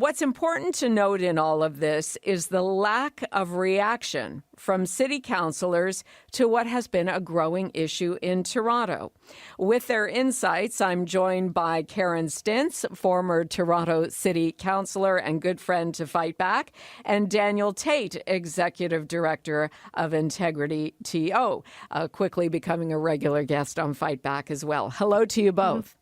What's important to note in all of this is the lack of reaction from city councillors to what has been a growing issue in Toronto. With their insights, I'm joined by Karen Stintz, former Toronto City Councillor and good friend to Fight Back, and Daniel Tate, Executive Director of Integrity TO, quickly becoming a regular guest on Fight Back as well. Hello to you both.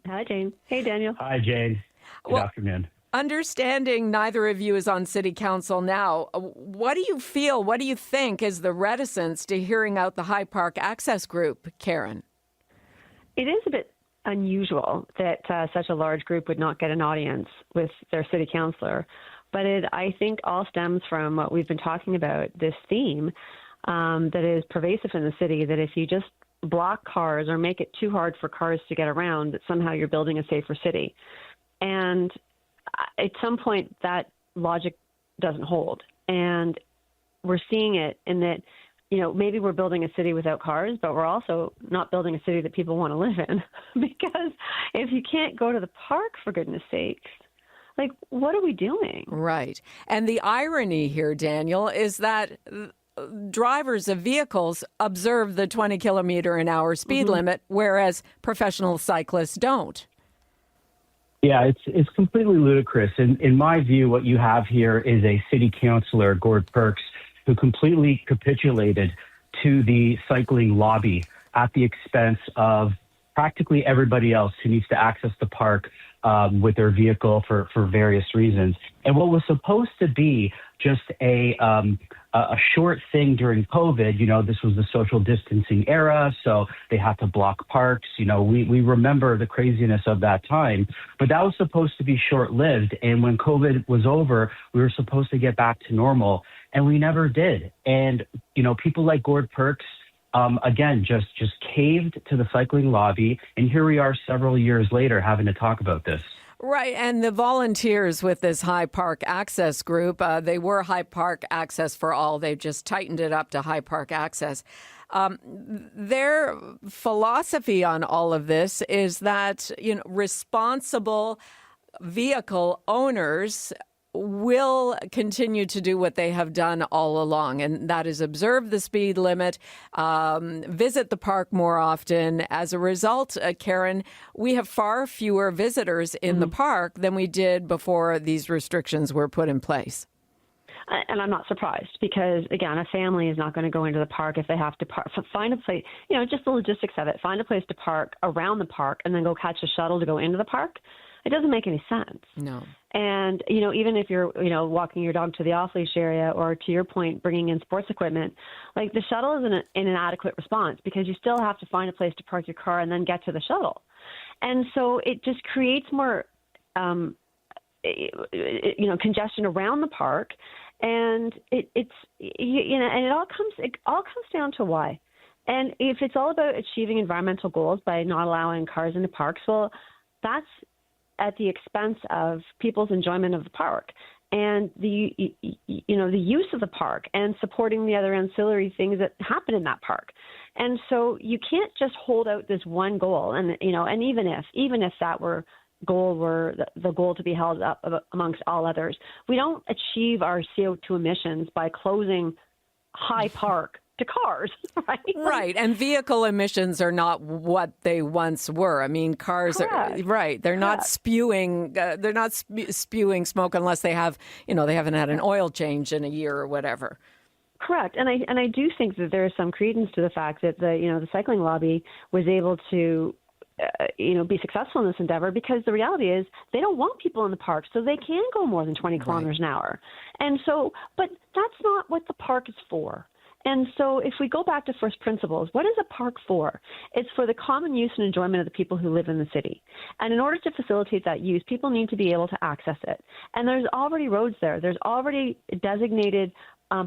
Hi, Jane. Hey, Daniel. Hi, Jane. Good afternoon. Understanding neither of you is on City Council now, what do you feel, what do you think is the reticence to hearing out the High Park Access Group, Karen? It is a bit unusual that such a large group would not get an audience with their city councillor, but it, I think, all stems from what we've been talking about, this theme that is pervasive in the city, that if you just block cars or make it too hard for cars to get around, that somehow you're building a safer city. And at some point, that logic doesn't hold. And we're seeing it in that, you know, maybe we're building a city without cars, but we're also not building a city that people want to live in. Because if you can't go to the park, for goodness sakes, like, what are we doing? Right. And the irony here, Daniel, is that drivers of vehicles observe the 20-kilometer-an-hour speed limit, whereas professional cyclists don't. Yeah, it's completely ludicrous. In my view, what you have here is a city councillor, Gord Perks, who completely capitulated to the cycling lobby at the expense of practically everybody else who needs to access the park with their vehicle for various reasons. And what was supposed to be just a short thing during COVID, you know, this was the social distancing era, so they had to block parks. You know, we remember the craziness of that time, but that was supposed to be short-lived. And when COVID was over, we were supposed to get back to normal, and we never did. And, you know, people like Gord Perks, again, just caved to the cycling lobby, and here we are several years later having to talk about this. Right, and the volunteers with this High Park Access Group, they were High Park Access for All. They've just tightened it up to High Park Access. Their philosophy on all of this is that, you know, responsible vehicle owners will continue to do what they have done all along, and that is observe the speed limit, visit the park more often. As a result, Karen, we have far fewer visitors in the park than we did before these restrictions were put in place. And I'm not surprised because, again, a family is not going to go into the park if they have to park. Find a place, you know, just the logistics of it. Find a place to park around the park and then go catch a shuttle to go into the park. It doesn't make any sense. No. And, you know, even if you're, you know, walking your dog to the off-leash area or, to your point, bringing in sports equipment, like the shuttle is an inadequate response because you still have to find a place to park your car and then get to the shuttle. And so it just creates more, you know, congestion around the park. And it's, you know, and it all comes down to why. And if it's all about achieving environmental goals by not allowing cars into parks, well, that's at the expense of people's enjoyment of the park and the, you know, the use of the park and supporting the other ancillary things that happen in that park. And so you can't just hold out this one goal. And, you know, and even if that goal were the goal to be held up amongst all others, we don't achieve our CO2 emissions by closing High Park to cars, right? Right, and vehicle emissions are not what they once were. I mean, cars are right. They're not spewing. They're not spewing smoke unless they have, you know, they haven't had an oil change in a year or whatever. Correct, and I do think that there is some credence to the fact that the cycling lobby was able to be successful in this endeavor because the reality is they don't want people in the park, so they can go more than 20 kilometers an hour. And so, but that's not what the park is for. And so if we go back to first principles, what is a park for? It's for the common use and enjoyment of the people who live in the city. And in order to facilitate that use, people need to be able to access it. And there's already roads there. There's already designated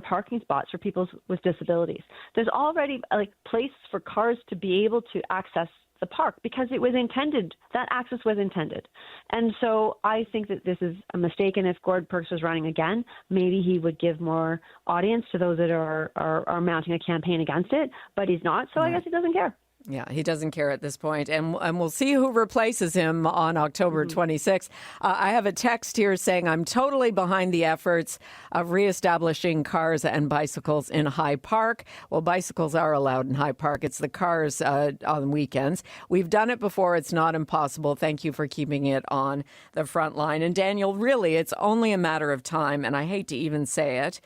parking spots for people with disabilities. There's already places for cars to be able to access the park because it was intended, that access was intended. And so I think that this is a mistake. And if Gord Perks was running again, maybe he would give more audience to those that are mounting a campaign against it, but he's not. So I guess he doesn't care. Yeah, he doesn't care at this point. And we'll see who replaces him on October 26th. I have a text here saying, I'm totally behind the efforts of reestablishing cars and bicycles in High Park. Well, bicycles are allowed in High Park. It's the cars on weekends. We've done it before. It's not impossible. Thank you for keeping it on the front line. And Daniel, really, it's only a matter of time, and I hate to even say it,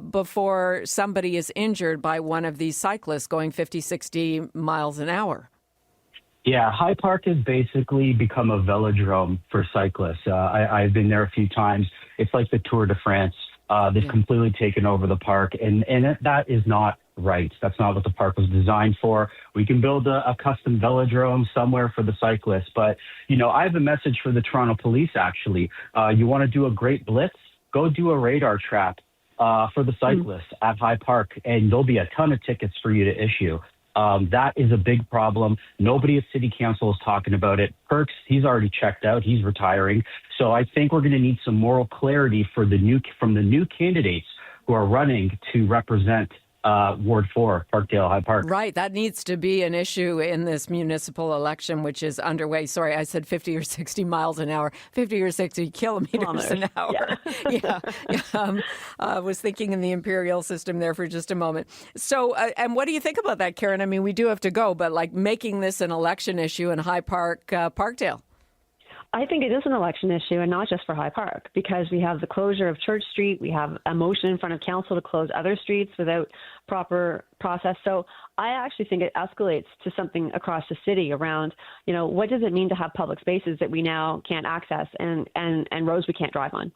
before somebody is injured by one of these cyclists going 50, 60 miles an hour. Yeah, High Park has basically become a velodrome for cyclists. I've been there a few times. It's like the Tour de France. They've completely taken over the park, and that is not right. That's not what the park was designed for. We can build a custom velodrome somewhere for the cyclists. But, I have a message for the Toronto police, actually. You want to do a great blitz? Go do a radar trap for the cyclists at High Park, and there'll be a ton of tickets for you to issue. That is a big problem. Nobody at City Council is talking about it. Perks, he's already checked out. He's retiring. So I think we're going to need some moral clarity from the new candidates who are running to represent Ward 4, Parkdale High Park. Right. That needs to be an issue in this municipal election, which is underway. Sorry, I said 50 or 60 miles an hour, 50 or 60 kilometers an hour. Yeah. I was thinking in the imperial system there for just a moment. So, and what do you think about that, Karen? I mean, we do have to go, but like making this an election issue in High Park, Parkdale. I think it is an election issue, and not just for High Park, because we have the closure of Church Street. We have a motion in front of council to close other streets without proper process. So I actually think it escalates to something across the city around, what does it mean to have public spaces that we now can't access and roads we can't drive on?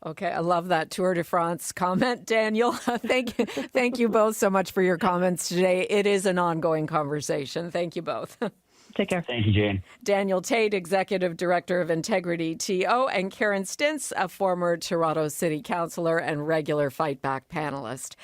Okay, I love that Tour de France comment, Daniel. Thank you both so much for your comments today. It is an ongoing conversation. Thank you both. Take care. Thank you, Jane. Daniel Tate, Executive Director of Integrity TO, and Karen Stintz, a former Toronto City Councillor and regular Fight Back panelist.